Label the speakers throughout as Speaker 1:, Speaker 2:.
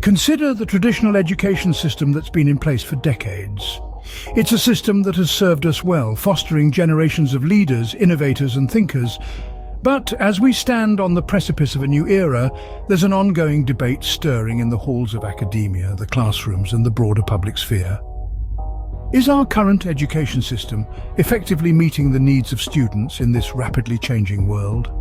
Speaker 1: Consider the traditional education system that's been in place for decades. It's a system that has served us well, fostering generations of leaders, innovators and thinkers. But as we stand on the precipice of a new era, there's an ongoing debate stirring in the halls of academia, the classrooms and the broader public sphere. Is our current education system effectively meeting the needs of students in this rapidly changing world?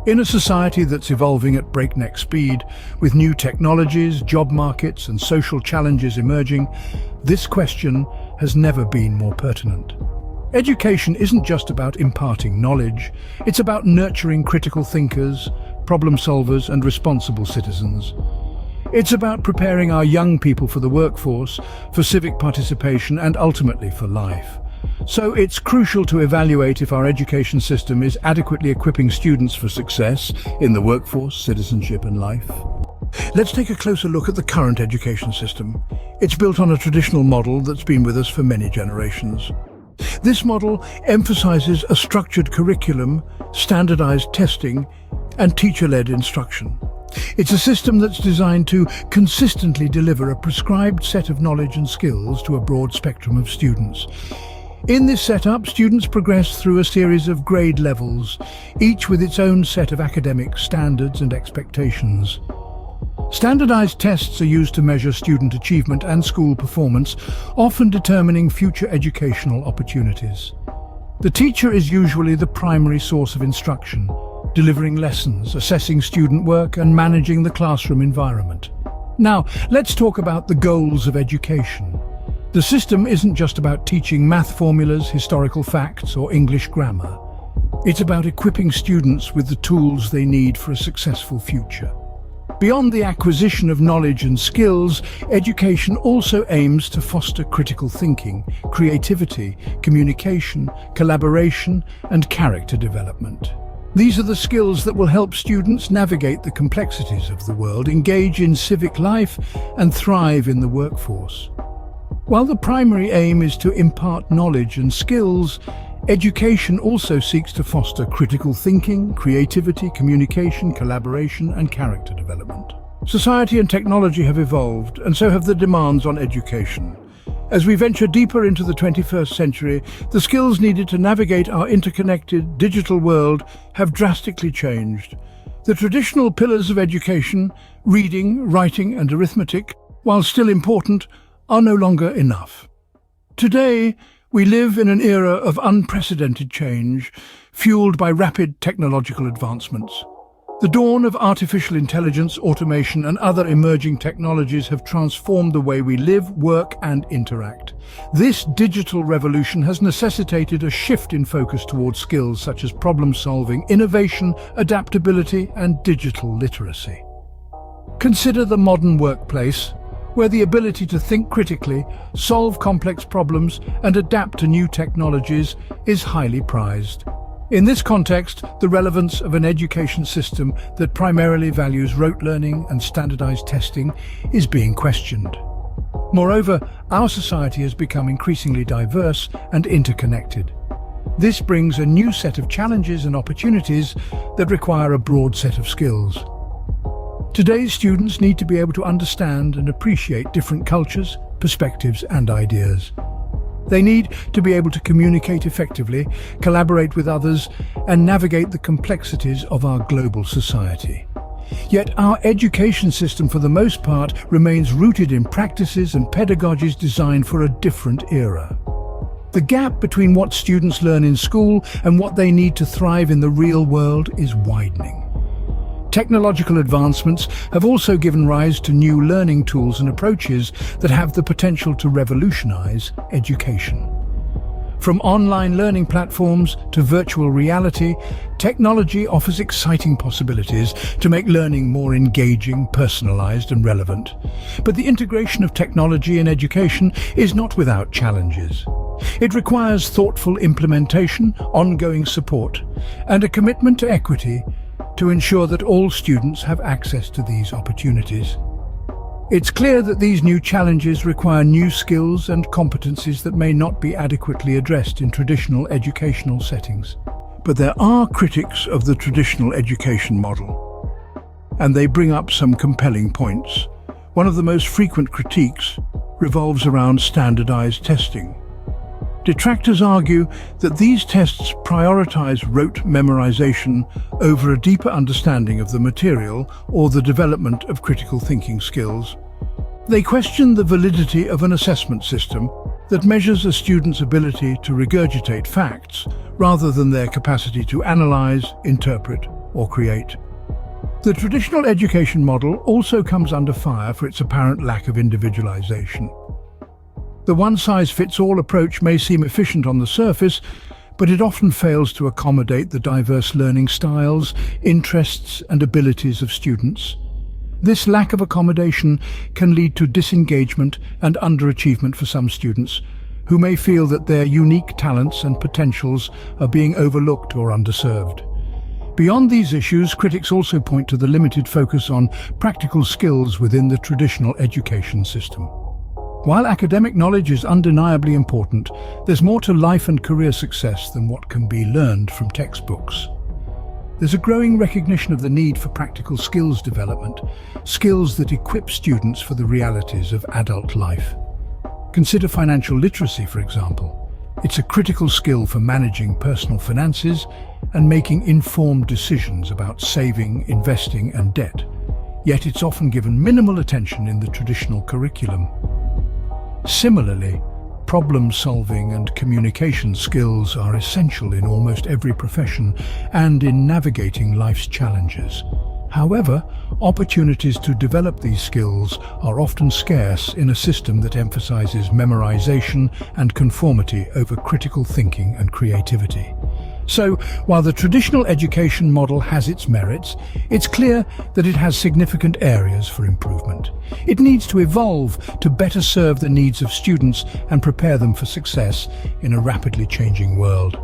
Speaker 1: In a society that's evolving at breakneck speed, with new technologies, job markets and social challenges emerging, this question has never been more pertinent. Education isn't just about imparting knowledge, it's about nurturing critical thinkers, problem solvers and responsible citizens. It's about preparing our young people for the workforce, for civic participation and ultimately for life. So it's crucial to evaluate if our education system is adequately equipping students for success in the workforce, citizenship and life. Let's take a closer look at the current education system. It's built on a traditional model that's been with us for many generations. This model emphasizes a structured curriculum, standardized testing, and teacher-led instruction. It's a system that's designed to consistently deliver a prescribed set of knowledge and skills to a broad spectrum of students. In this setup, students progress through a series of grade levels, each with its own set of academic standards and expectations. Standardized tests are used to measure student achievement and school performance, often determining future educational opportunities. The teacher is usually the primary source of instruction, delivering lessons, assessing student work, and managing the classroom environment. Now, let's talk about the goals of education. The system isn't just about teaching math formulas, historical facts, or English grammar. It's about equipping students with the tools they need for a successful future. Beyond the acquisition of knowledge and skills, education also aims to foster critical thinking, creativity, communication, collaboration, and character development. These are the skills that will help students navigate the complexities of the world, engage in civic life, and thrive in the workforce. While the primary aim is to impart knowledge and skills, education also seeks to foster critical thinking, creativity, communication, collaboration, and character development. Society and technology have evolved, and so have the demands on education. As we venture deeper into the 21st century, the skills needed to navigate our interconnected digital world have drastically changed. The traditional pillars of education, reading, writing, and arithmetic, while still important, are no longer enough. Today, we live in an era of unprecedented change, fueled by rapid technological advancements. The dawn of artificial intelligence, automation, and other emerging technologies have transformed the way we live, work, and interact. This digital revolution has necessitated a shift in focus towards skills such as problem-solving, innovation, adaptability, and digital literacy. Consider the modern workplace, where the ability to think critically, solve complex problems, and adapt to new technologies is highly prized. In this context, the relevance of an education system that primarily values rote learning and standardized testing is being questioned. Moreover, our society has become increasingly diverse and interconnected. This brings a new set of challenges and opportunities that require a broad set of skills. Today's students need to be able to understand and appreciate different cultures, perspectives, and ideas. They need to be able to communicate effectively, collaborate with others, and navigate the complexities of our global society. Yet our education system, for the most part, remains rooted in practices and pedagogies designed for a different era. The gap between what students learn in school and what they need to thrive in the real world is widening. Technological advancements have also given rise to new learning tools and approaches that have the potential to revolutionize education. From online learning platforms to virtual reality, technology offers exciting possibilities to make learning more engaging, personalized, and relevant. But the integration of technology in education is not without challenges. It requires thoughtful implementation, ongoing support, and a commitment to equity to ensure that all students have access to these opportunities. It's clear that these new challenges require new skills and competencies that may not be adequately addressed in traditional educational settings. But there are critics of the traditional education model, and they bring up some compelling points. One of the most frequent critiques revolves around standardized testing. Detractors argue that these tests prioritize rote memorization over a deeper understanding of the material or the development of critical thinking skills. They question the validity of an assessment system that measures a student's ability to regurgitate facts rather than their capacity to analyze, interpret, or create. The traditional education model also comes under fire for its apparent lack of individualization. The one-size-fits-all approach may seem efficient on the surface, but it often fails to accommodate the diverse learning styles, interests, and abilities of students. This lack of accommodation can lead to disengagement and underachievement for some students, who may feel that their unique talents and potentials are being overlooked or underserved. Beyond these issues, critics also point to the limited focus on practical skills within the traditional education system. While academic knowledge is undeniably important, there's more to life and career success than what can be learned from textbooks. There's a growing recognition of the need for practical skills development, skills that equip students for the realities of adult life. Consider financial literacy, for example. It's a critical skill for managing personal finances and making informed decisions about saving, investing, and debt. Yet it's often given minimal attention in the traditional curriculum. Similarly, problem-solving and communication skills are essential in almost every profession and in navigating life's challenges. However, opportunities to develop these skills are often scarce in a system that emphasizes memorization and conformity over critical thinking and creativity. So, while the traditional education model has its merits, it's clear that it has significant areas for improvement. It needs to evolve to better serve the needs of students and prepare them for success in a rapidly changing world.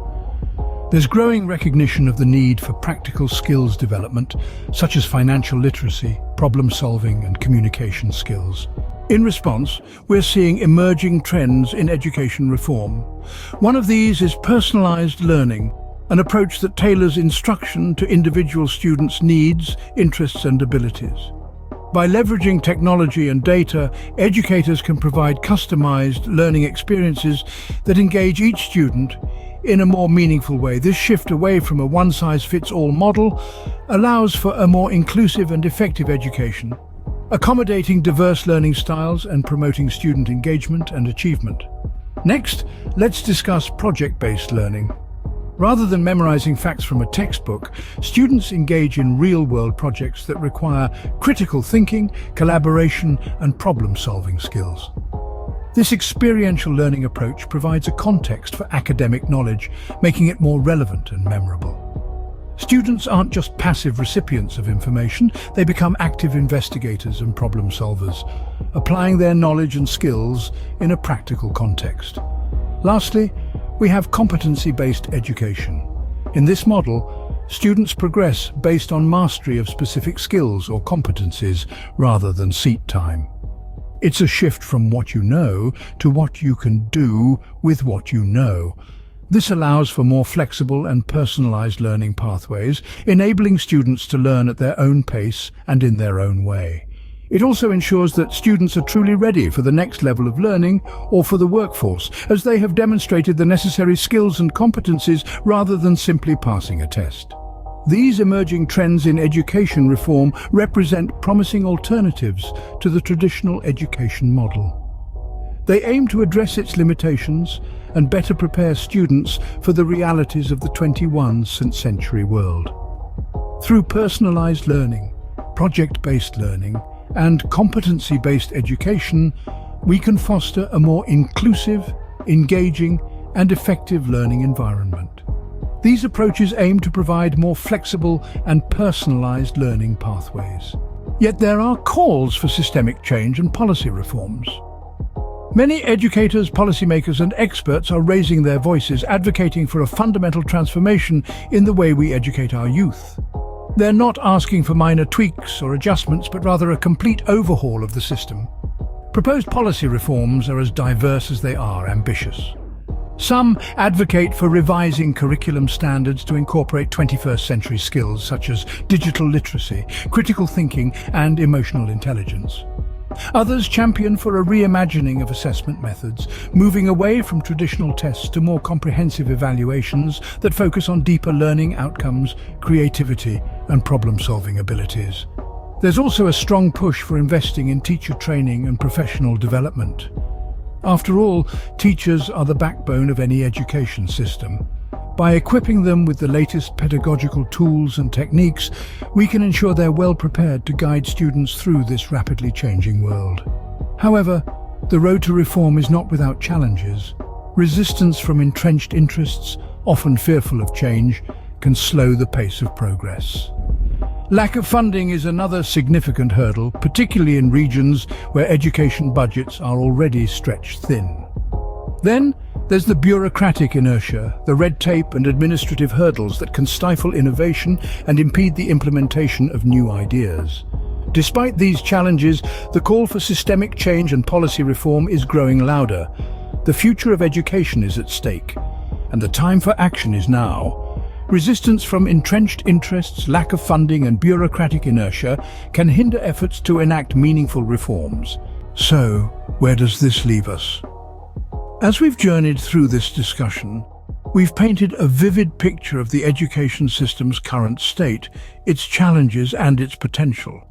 Speaker 1: There's growing recognition of the need for practical skills development, such as financial literacy, problem-solving, and communication skills. In response, we're seeing emerging trends in education reform. One of these is personalized learning, an approach that tailors instruction to individual students' needs, interests, and abilities. By leveraging technology and data, educators can provide customized learning experiences that engage each student in a more meaningful way. This shift away from a one-size-fits-all model allows for a more inclusive and effective education, accommodating diverse learning styles and promoting student engagement and achievement. Next, let's discuss project-based learning. Rather than memorizing facts from a textbook, students engage in real-world projects that require critical thinking, collaboration, and problem-solving skills. This experiential learning approach provides a context for academic knowledge, making it more relevant and memorable. Students aren't just passive recipients of information, they become active investigators and problem solvers, applying their knowledge and skills in a practical context. Lastly, we have competency-based education. In this model, students progress based on mastery of specific skills or competencies rather than seat time. It's a shift from what you know to what you can do with what you know. This allows for more flexible and personalized learning pathways, enabling students to learn at their own pace and in their own way. It also ensures that students are truly ready for the next level of learning or for the workforce, as they have demonstrated the necessary skills and competencies rather than simply passing a test. These emerging trends in education reform represent promising alternatives to the traditional education model. They aim to address its limitations and better prepare students for the realities of the 21st century world. Through personalized learning, project-based learning, and competency-based education, we can foster a more inclusive, engaging, and effective learning environment. These approaches aim to provide more flexible and personalized learning pathways. Yet there are calls for systemic change and policy reforms. Many educators, policymakers, and experts are raising their voices, advocating for a fundamental transformation in the way we educate our youth. They're not asking for minor tweaks or adjustments, but rather a complete overhaul of the system. Proposed policy reforms are as diverse as they are ambitious. Some advocate for revising curriculum standards to incorporate 21st century skills such as digital literacy, critical thinking, and emotional intelligence. Others champion for a reimagining of assessment methods, moving away from traditional tests to more comprehensive evaluations that focus on deeper learning outcomes, creativity, and problem-solving abilities. There's also a strong push for investing in teacher training and professional development. After all, teachers are the backbone of any education system. By equipping them with the latest pedagogical tools and techniques, we can ensure they're well prepared to guide students through this rapidly changing world. However, the road to reform is not without challenges. Resistance from entrenched interests, often fearful of change, can slow the pace of progress. Lack of funding is another significant hurdle, particularly in regions where education budgets are already stretched thin. Then, there's the bureaucratic inertia, the red tape and administrative hurdles that can stifle innovation and impede the implementation of new ideas. Despite these challenges, the call for systemic change and policy reform is growing louder. The future of education is at stake, and the time for action is now. Resistance from entrenched interests, lack of funding, and bureaucratic inertia can hinder efforts to enact meaningful reforms. So, where does this leave us? As we've journeyed through this discussion, we've painted a vivid picture of the education system's current state, its challenges and its potential.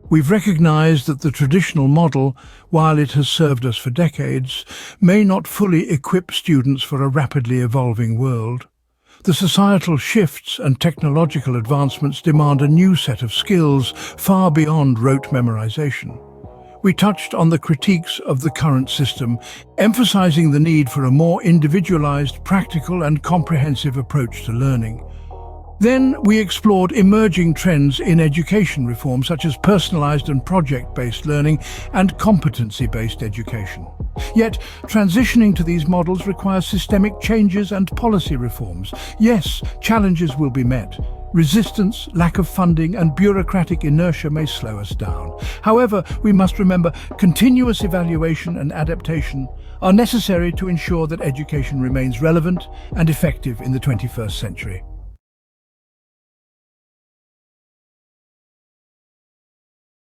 Speaker 1: We've recognized that the traditional model, while it has served us for decades, may not fully equip students for a rapidly evolving world. The societal shifts and technological advancements demand a new set of skills far beyond rote memorization. We touched on the critiques of the current system, emphasizing the need for a more individualized, practical, and comprehensive approach to learning. Then we explored emerging trends in education reform, such as personalized and project-based learning and competency-based education. Yet, transitioning to these models requires systemic changes and policy reforms. Yes, challenges will be met. Resistance, lack of funding, and bureaucratic inertia may slow us down. However, we must remember continuous evaluation and adaptation are necessary to ensure that education remains relevant and effective in the 21st century.